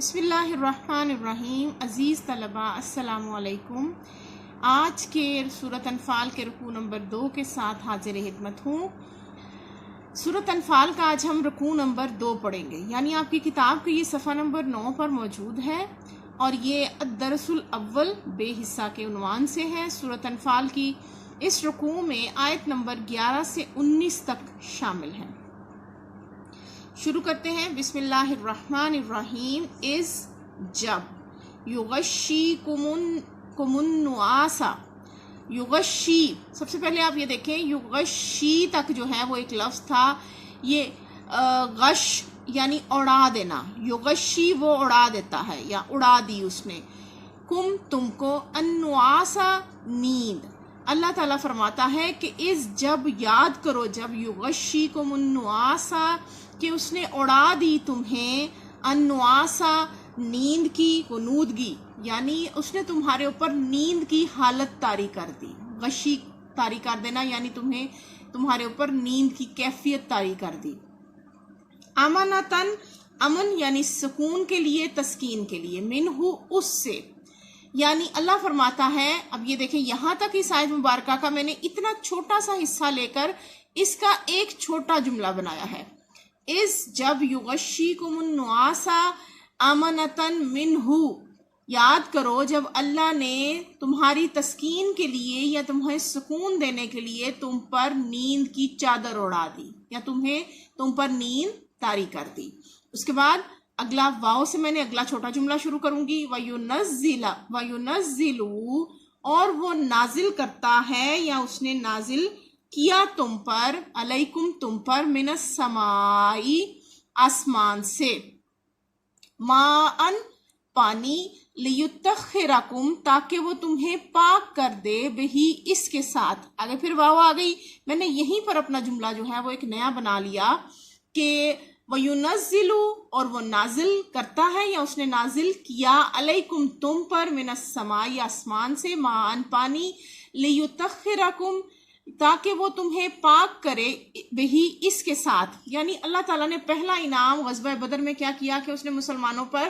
بسم اللہ الرحمن الرحیم۔ عزیز طلباء السلام علیکم۔ آج کے سورۃ انفال کے رکوع نمبر 2 کے ساتھ حاضر خدمت ہوں۔ سورۃ انفال کا آج ہم رکوع نمبر 2 پڑھیں گے، یعنی آپ کی کتاب کے یہ صفحہ نمبر 9 پر موجود ہے، اور یہ الدرس الاول بے حصہ کے عنوان سے ہے۔ سورۃ انفال کی اس رکوع میں آیت نمبر 11 سے 19 تک شامل ہے۔ شروع کرتے ہیں۔ بسم اللہ الرحمن الرحیم۔ از جب یغشیکم النعاسا، یغشی، سب سے پہلے آپ یہ دیکھیں یغشی تک جو ہے وہ ایک لفظ تھا، یہ غش یعنی اڑا دینا، یغشی وہ اڑا دیتا ہے یا اڑا دی اس نے، کم تم کو، النعاسا نیند۔ اللہ تعالیٰ فرماتا ہے کہ اس جب یاد کرو، جب یغشیکم النعاسا کہ اس نے اڑا دی تمہیں، النعاسا نیند کی، غنودگی یعنی اس نے تمہارے اوپر نیند کی حالت طاری کر دی، غشی طاری کر دینا یعنی تمہارے اوپر نیند کی کیفیت طاری کر دی۔ امنتن، امن یعنی سکون کے لیے، تسکین کے لیے، منہو اس سے، یعنی اللہ فرماتا ہے، اب یہ دیکھیں یہاں تک اس آیت مبارکہ کا میں نے اتنا چھوٹا سا حصہ لے کر اس کا ایک چھوٹا جملہ بنایا ہے۔ اس جب یغشیکم النعاسا امنتن منہو، یاد کرو جب اللہ نے تمہاری تسکین کے لیے یا تمہیں سکون دینے کے لیے تم پر نیند کی چادر اڑا دی یا تم پر نیند طاری کر دی۔ اس کے بعد اگلا واو سے میں نے اگلا چھوٹا جملہ شروع کروں گی، وَيُنَزِّلُ، اور وہ نازل کرتا ہے یا اس نے نازل کیا تم پر، علیکم تم پر، من السمائی آسمان سے، ماءً پانی، لیتخرکم تاکہ وہ تمہیں پاک کر دے، بہی اس کے ساتھ، آگے پھر واو آ گئی، میں نے یہیں پر اپنا جملہ جو ہے وہ ایک نیا بنا لیا کہ وَيُنَزِّلُ، اور وہ نازل کرتا ہے یا اس نے نازل کیا، علیکم تم پر، من السمائی آسمان سے، ماءً پانی، لیتخرکم تاکہ وہ تمہیں پاک کرے، بہی اس کے ساتھ، یعنی اللہ تعالیٰ نے پہلا انعام غزوہ بدر میں کیا کیا کہ اس نے مسلمانوں پر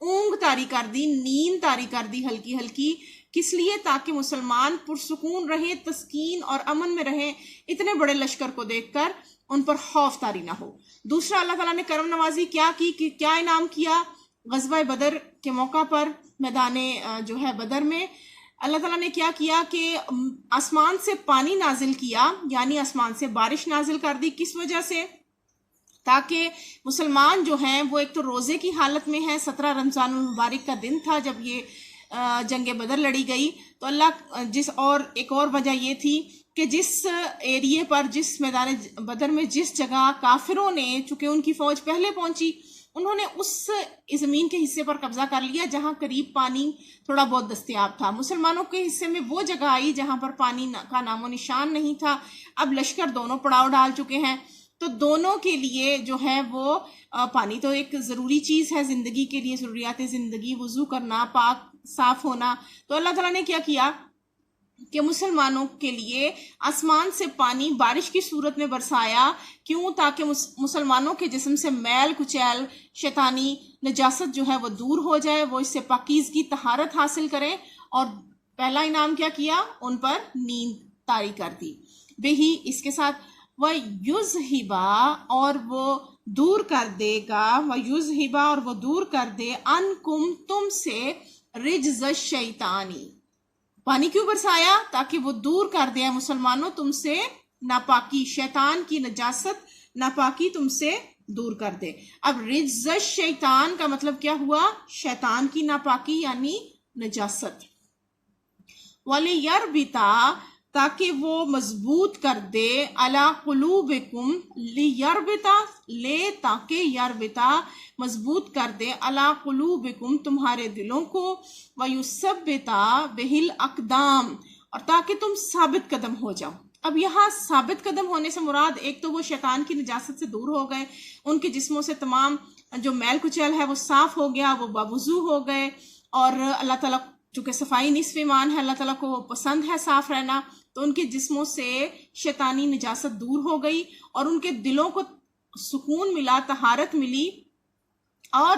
اونگ طاری کر دی، نیند طاری کر دی ہلکی ہلکی، کس لیے؟ تاکہ مسلمان پرسکون رہے، تسکین اور امن میں رہیں، اتنے بڑے لشکر کو دیکھ کر ان پر خوف طاری نہ ہو۔ دوسرا اللہ تعالیٰ نے کرم نوازی کیا کی کہ کیا انعام کیا غزوہ بدر کے موقع پر، میدان جو ہے بدر میں اللہ تعالیٰ نے کیا کیا کہ آسمان سے پانی نازل کیا، یعنی آسمان سے بارش نازل کر دی، کس وجہ سے؟ تاکہ مسلمان جو ہیں وہ ایک تو روزے کی حالت میں ہیں، 17 رمضان المبارک کا دن تھا جب یہ جنگ بدر لڑی گئی، تو اللہ اور ایک اور وجہ یہ تھی کہ جس ایریے پر، جس میدان بدر میں جس جگہ کافروں نے، چونکہ ان کی فوج پہلے پہنچی، انہوں نے اس زمین کے حصے پر قبضہ کر لیا جہاں قریب پانی تھوڑا بہت دستیاب تھا، مسلمانوں کے حصے میں وہ جگہ آئی جہاں پر پانی کا نام و نشان نہیں تھا۔ اب لشکر دونوں پڑاؤ ڈال چکے ہیں، تو دونوں کے لیے جو ہے وہ پانی تو ایک ضروری چیز ہے زندگی کے لیے، ضروریات زندگی، وضو کرنا، پاک صاف ہونا، تو اللہ تعالیٰ نے کیا کیا کہ مسلمانوں کے لیے آسمان سے پانی بارش کی صورت میں برسایا، کیوں؟ تاکہ مسلمانوں کے جسم سے میل کچیل، شیطانی نجاست جو ہے وہ دور ہو جائے، وہ اس سے پاکیزگی طہارت حاصل کریں، اور پہلا انعام کیا کیا؟ ان پر نیند طاری کر دی، بہی اس کے ساتھ، وَيُذْهِبَا، اور وہ دور کر دے گا، وَيُذْهِبَا، اور وہ دور کر دے، عَنْكُمْ تم سے، رِجْزَ الشَّيْطَانِ، پانی کیوں برسایا؟ تاکہ وہ دور کر دیا مسلمانوں تم سے ناپاکی، شیطان کی نجاست، ناپاکی تم سے دور کر دے۔ اب رجز الشیطان کا مطلب کیا ہوا؟ شیطان کی ناپاکی یعنی نجاست۔ وَلِيَرْبِطَا، تاکہ وہ مضبوط کر دے، عَلَىٰ قُلُوبِكُمْ، لِيَرْبِطَا، لے تاکہ، یربطا مضبوط کر دے، عَلَىٰ قُلُوبِكُمْ تمہارے دلوں کو، وَيُثَبِّتَ بِهِ الْأَقْدَامَ، اور تاکہ تم ثابت قدم ہو جاؤ۔ اب یہاں ثابت قدم ہونے سے مراد ایک تو وہ شیطان کی نجاست سے دور ہو گئے، ان کے جسموں سے تمام جو میل کچیل ہے وہ صاف ہو گیا، وہ باوضو ہو گئے، اور اللہ تعالیٰ چونکہ صفائی نصف ایمان ہے، اللہ تعالیٰ کو پسند ہے صاف رہنا، تو ان کے جسموں سے شیطانی نجاست دور ہو گئی اور ان کے دلوں کو سکون ملا، طہارت ملی، اور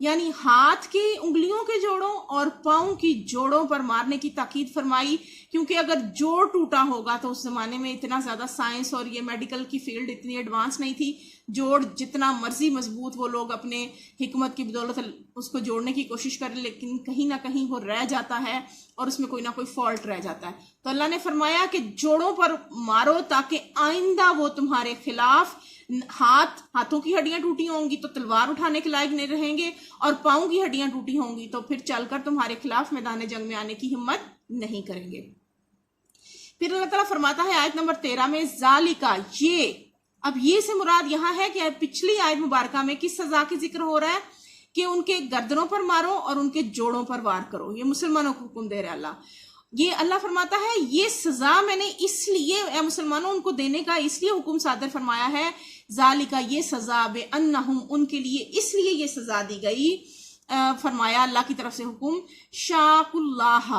یعنی ہاتھ کی انگلیوں کے جوڑوں اور پاؤں کی جوڑوں پر مارنے کی تاکید فرمائی، کیونکہ اگر جوڑ ٹوٹا ہوگا تو اس زمانے میں اتنا زیادہ سائنس اور یہ میڈیکل کی فیلڈ اتنی ایڈوانس نہیں تھی، جوڑ جتنا مرضی مضبوط وہ لوگ اپنے حکمت کی بدولت اس کو جوڑنے کی کوشش کریں، لیکن کہیں نہ کہیں وہ رہ جاتا ہے اور اس میں کوئی نہ کوئی فالٹ رہ جاتا ہے۔ تو اللہ نے فرمایا کہ جوڑوں پر مارو تاکہ آئندہ وہ تمہارے خلاف ہاتھوں کی ہڈیاں ٹوٹی ہوں گی تو تلوار اٹھانے کے لائق نہیں رہیں گے، اور پاؤں کی ہڈیاں ٹوٹی ہوں گی تو پھر چل کر تمہارے خلاف میدان جنگ میں آنے کی ہمت نہیں کریں گے۔ پھر اللہ تعالیٰ فرماتا ہے آیت نمبر 13 میں ذالکا، یہ، اب یہ سے مراد یہاں ہے کہ پچھلی آیت مبارکہ میں کس سزا کی ذکر ہو رہا ہے کہ ان کے گردنوں پر مارو اور ان کے جوڑوں پر وار کرو، یہ مسلمانوں کو حکم دے رہا اللہ۔ یہ اللہ فرماتا ہے یہ سزا میں نے اس لیے اے مسلمانوں ان کو دینے کا اس لیے حکم صادر فرمایا ہے، ذالکا یہ سزا، بے انہم ان کے لیے اس لیے یہ سزا دی گئی، فرمایا اللہ کی طرف سے حکم، شاق اللہ،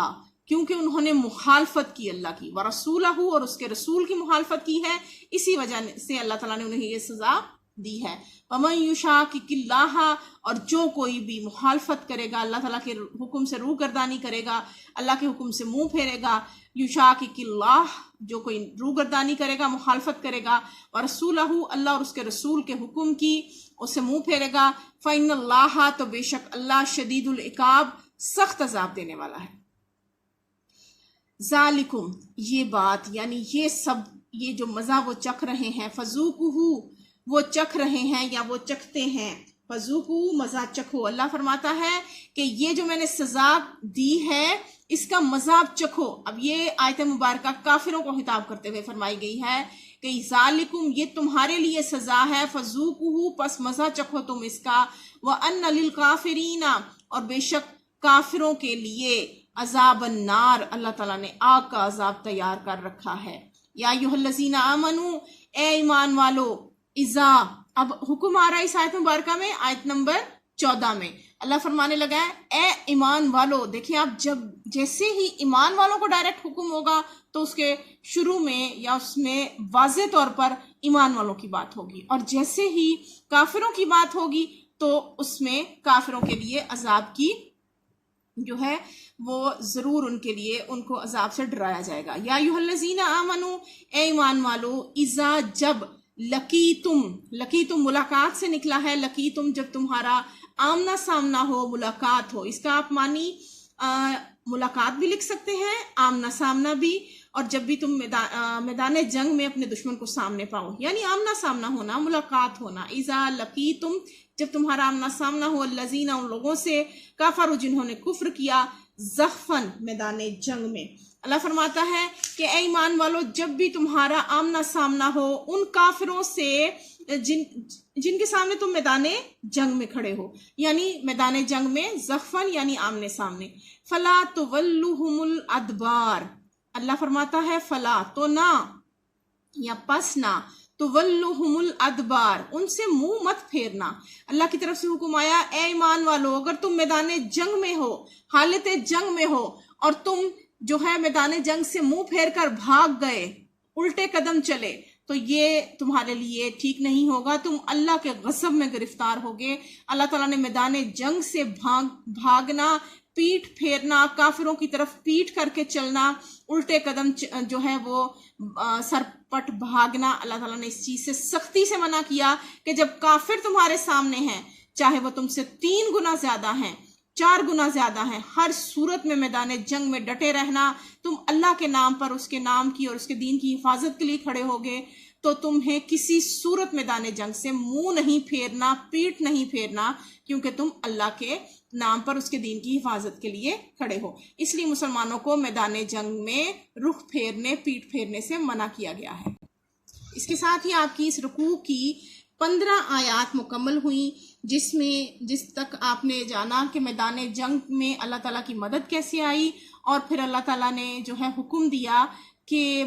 کیونکہ انہوں نے مخالفت کی اللہ کی، ورسولہ اور اس کے رسول کی مخالفت کی ہے، اسی وجہ سے اللہ تعالیٰ نے انہیں یہ سزا دی ہے۔ وَمَن يُشَاقِقِ اللَّهَ، اور جو کوئی بھی مخالفت کرے گا اللہ تعالیٰ کے حکم سے روگردانی کرے گا، اللہ کے حکم سے منہ پھیرے گا، يُشَاقِقِ اللَّهَ جو کوئی روگردانی کرے گا، مخالفت کرے گا، وَرَسُولَهُ اللہ اور اس کے رسول کے حکم کی اسے منہ پھیرے گا، فَإِنَّ اللَّهَ تو بے شک اللہ شدید العقاب سخت عذاب دینے والا ہے۔ ذالکم یہ بات، یعنی یہ سب، یہ جو مزہ وہ چکھ رہے ہیں، فذوقوہ وہ چکھ رہے ہیں یا وہ چکھتے ہیں، فذوقوہ مزہ چکھو۔ اللہ فرماتا ہے کہ یہ جو میں نے سزا دی ہے اس کا مزہ چکھو۔ اب یہ آیت مبارکہ کافروں کو خطاب کرتے ہوئے فرمائی گئی ہے کہ ذالکم یہ تمہارے لیے سزا ہے، فذوقوہ پس مزہ چکھو تم اس کا، وَأَنَّ لِلْكَافِرِينَ اور بے شک کافروں کے لیے عذاب النار اللہ تعالیٰ نے آگ کا عذاب تیار کر رکھا ہے۔ یا ایھا الذین آمنو اے ایمان والو، اذا اب حکم آ رہا ہے اس آیت مبارکہ میں، آیت نمبر 14 میں اللہ فرمانے لگا ہے اے ایمان والو۔ دیکھیں آپ جب جیسے ہی ایمان والوں کو ڈائریکٹ حکم ہوگا تو اس کے شروع میں یا اس میں واضح طور پر ایمان والوں کی بات ہوگی، اور جیسے ہی کافروں کی بات ہوگی تو اس میں کافروں کے لیے عذاب کی جو ہے وہ ضرور ان کے لیے ان کو عذاب سے ڈرایا جائے گا۔ یا ایھا الذین آمنو اے ایمان والو، اذا جب لقیتم ملاقات سے نکلا ہے، لقیتم جب تمہارا آمنا سامنا ہو، ملاقات ہو، اس کا آپ معنی ملاقات بھی لکھ سکتے ہیں، آمنا سامنا بھی، اور جب بھی تم میدان جنگ میں اپنے دشمن کو سامنے پاؤ، یعنی آمنا سامنا ہونا، ملاقات ہونا۔ اذا لقیتم جب تمہارا آمنا سامنا ہو، الذین ان لوگوں سے، کفروا جنہوں نے کفر کیا، زحفاً میدان جنگ میں۔ اللہ فرماتا ہے کہ اے ایمان والو جب بھی تمہارا آمنا سامنا ہو ان کافروں سے جن کے سامنے تم میدان جنگ میں کھڑے ہو، یعنی میدان جنگ میں زحفاً یعنی آمنے سامنے، فلا تولوہم الادبار اللہ فرماتا ہے فلا تو نہ یا پس نہ، تولوہم الادبار ان سے منہ مت پھیرنا۔ اللہ کی طرف سے حکم آیا اے ایمان والو اگر تم میدان جنگ میں ہو، حالت جنگ میں ہو، اور تم جو ہے میدان جنگ سے منہ پھیر کر بھاگ گئے، الٹے قدم چلے، تو یہ تمہارے لیے ٹھیک نہیں ہوگا، تم اللہ کے غضب میں گرفتار ہوگے۔ اللہ تعالیٰ نے میدان جنگ سے بھاگنا، پیٹ پھیرنا، کافروں کی طرف پیٹ کر کے چلنا، الٹے قدم جو ہے وہ سر پٹ بھاگنا، اللہ تعالیٰ نے اس چیز سے سختی سے منع کیا کہ جب کافر تمہارے سامنے ہیں، چاہے وہ تم سے 3 گنا زیادہ ہیں، 4 گنا زیادہ ہیں، ہر صورت میں میدان جنگ میں ڈٹے رہنا۔ تم اللہ کے نام پر، اس کے نام کی اور اس کے دین کی حفاظت کے لیے کھڑے ہوگے تو تمہیں کسی صورت میدان جنگ سے منہ نہیں پھیرنا، پیٹ نہیں پھیرنا، کیونکہ تم اللہ کے نام پر اس کے دین کی حفاظت کے لیے کھڑے ہو۔ اس لیے مسلمانوں کو میدان جنگ میں رخ پھیرنے، پیٹ پھیرنے سے منع کیا گیا ہے۔ اس کے ساتھ ہی آپ کی اس رکوع کی 15 آیات مکمل ہوئیں، جس تک آپ نے جانا کہ میدان جنگ میں اللہ تعالیٰ کی مدد کیسے آئی، اور پھر اللہ تعالیٰ نے جو ہے حکم دیا کہ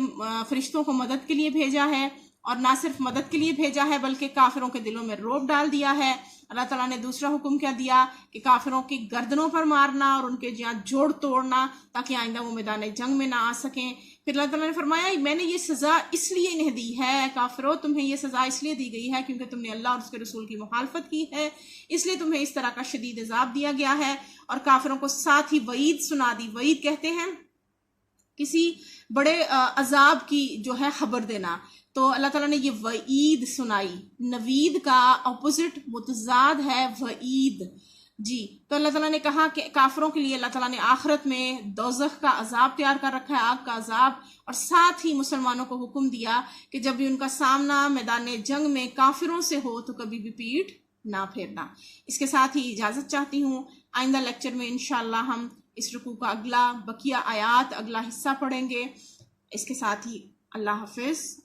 فرشتوں کو مدد کے لیے بھیجا ہے، اور نہ صرف مدد کے لیے بھیجا ہے بلکہ کافروں کے دلوں میں رعب ڈال دیا ہے۔ اللہ تعالیٰ نے دوسرا حکم کیا دیا کہ کافروں کی گردنوں پر مارنا اور ان کے جوڑ توڑنا تاکہ آئندہ وہ میدان جنگ میں نہ آ سکیں۔ پھر اللہ تعالیٰ نے فرمایا میں نے یہ سزا اس لیے انہیں دی ہے کافرو، تمہیں یہ سزا اس لیے دی گئی ہے کیونکہ تم نے اللہ اور اس کے رسول کی مخالفت کی ہے، اس لیے تمہیں اس طرح کا شدید عذاب دیا گیا ہے۔ اور کافروں کو ساتھ ہی وعید سنا دی۔ وعید کہتے ہیں کسی بڑے عذاب کی جو ہے خبر دینا، تو اللہ تعالیٰ نے یہ وعید سنائی۔ نوید کا اپوزٹ متضاد ہے وعید جی۔ تو اللہ تعالیٰ نے کہا کہ کافروں کے لیے اللہ تعالیٰ نے آخرت میں دوزخ کا عذاب تیار کر رکھا ہے، آگ کا عذاب، اور ساتھ ہی مسلمانوں کو حکم دیا کہ جب بھی ان کا سامنا میدان جنگ میں کافروں سے ہو تو کبھی بھی پیٹھ نہ پھیرنا۔ اس کے ساتھ ہی اجازت چاہتی ہوں، آئندہ لیکچر میں انشاءاللہ ہم اس رکوع کا اگلا بقیہ آیات، اگلا حصہ پڑھیں گے۔ اس کے ساتھ ہی اللہ حافظ۔